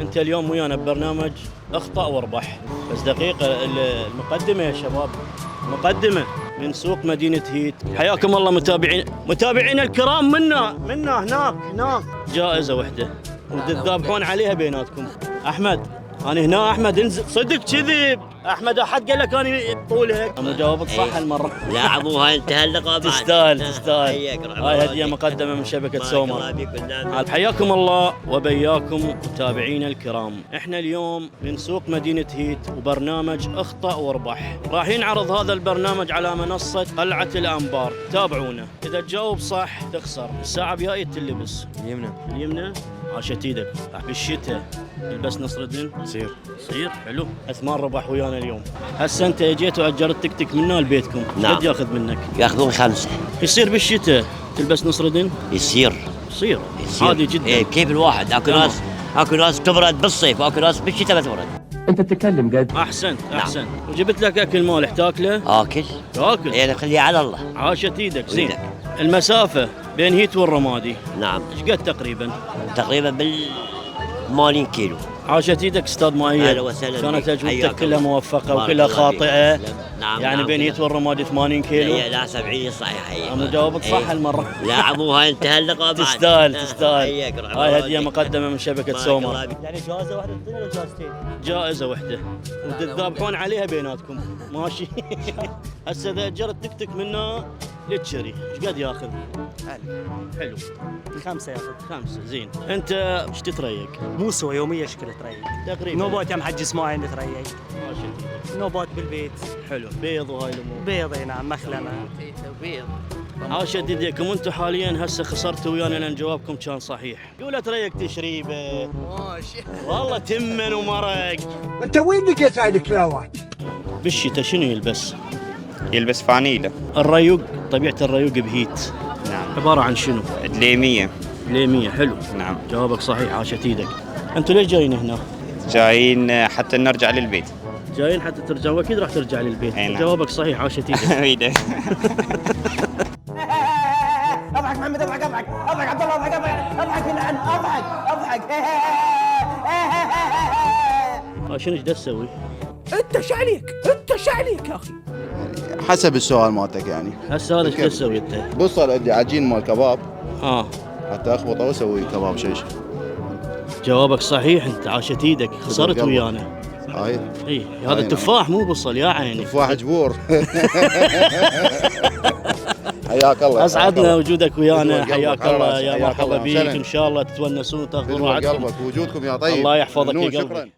انت اليوم ويانا ببرنامج اخطأ واربح. بس دقيقة المقدمة يا شباب، مقدمة من سوق مدينة هيت. حياكم الله متابعين الكرام، منا هناك جائزة وحدة وتتذابحون عليها بيناتكم. احمد انا هنا، احمد انزل. صدق كذب احمد؟ احد قال لك انا طولك؟ انا جاوبت صح هالمره. لا عموها انتهى اللقاء. تستاهل. هاي هديه مقدمه من شبكه سومر. حياكم الله وبياكم متابعينا الكرام. احنا اليوم من سوق مدينه هيت وبرنامج اخطأ واربح. راح ينعرض هذا البرنامج على منصه قلعه الانبار. تابعونا، اذا تجاوب صح تخسر الساعه بجايه تلبس اليمنى. عاشت ايدك. بالشتاء تلبس نصر الدين صير حلو. عثمان ربح ويانا اليوم. هسه انت اجيت واجرت تكتك منا لبيتكم. نعم. قد ياخذ منك؟ ياخذون 5. يصير بالشتاء تلبس نصر الدين؟ يصير عادي جدا. إيه كيف الواحد اكو ناس تبرد بالصيف واكو ناس بالشتاء ما تبرد. انت تتكلم قد. احسنت. وجبت لك اكل مالح تاكله. تاكل يعني خليها على الله. عاشت ايدك. زين. المسافه بين هيت والرمادي نعم ايش قد تقريبا؟ بال 80 كيلو. عاشت ايدك استاذ مؤيد. كانت اجوبتك كلها موفقه وكلها خاطئه. نعم. يعني بين هيت والرمادي 80 كيلو. لا 70 صحيحه. انا جاوبت صح هالمره. لا عموها انتهى اللقاء. تستاهل. هاي هديه مقدمه من شبكه سومر. يعني جائزه واحده ولا جائزتين؟ جائزه واحده وتتذابحون عليها بيناتكم. ماشي. هسه اذا اجرت تكتك منه للتشري ايش قد ياخذ؟ حلو. 5 ياخذ. 5. زين. انت ايش تتريق؟ مو سوى يوميه شكل تريق تقريبا. نوبات يا محجز ماي نتريق. ماشي. نوبات بالبيت. حلو. بيض وهاي الامور. بيض نعم. مخلمه. بيض. عاشت ايديكم. انتم حاليا هسه خسرتوا ويانا لان جوابكم كان صحيح. يقول تريق تشريبه. ماشي. والله تمن ومرق. انت وين لقيت هاي الكلاوات؟ بالشتاء شنو يلبس؟ يلبس فانيلة. الريوق. طبيعة الريوق بهيت. نعم. عبارة عن شنو؟ دليمية. حلو. نعم. جوابك صحيح. عاشت ايدك. انتوا ليش جايين هنا؟ جايين حتى نرجع للبيت. جايين حتى ترجعوا. اكيد راح ترجع للبيت. نعم. جوابك صحيح. عاشت ايدك. اضحك محمد، اضحك عبد الله، اضحك يلعن، اضحك. شنو ايش تسوي؟ انت شعليك يا اخي. حسب السؤال مالتك يعني. هسه هذا ايش تسوي انت؟ بوصل عندي عجين مال كباب حتى اخبطه واسوي كباب شيش. جوابك صحيح. انت عاشت ايدك. خسرت ويانا. هاي هذا تفاح مو بصل يا عيني. تفاح جبور. حياك الله. اسعدنا وجودك ويانا. حياك الله. يا مرحبا بيك. ان شاء الله تتونسون وتاخذون راحتكم. قلبك وجودكم يا طيب. الله يحفظك يا قلبي.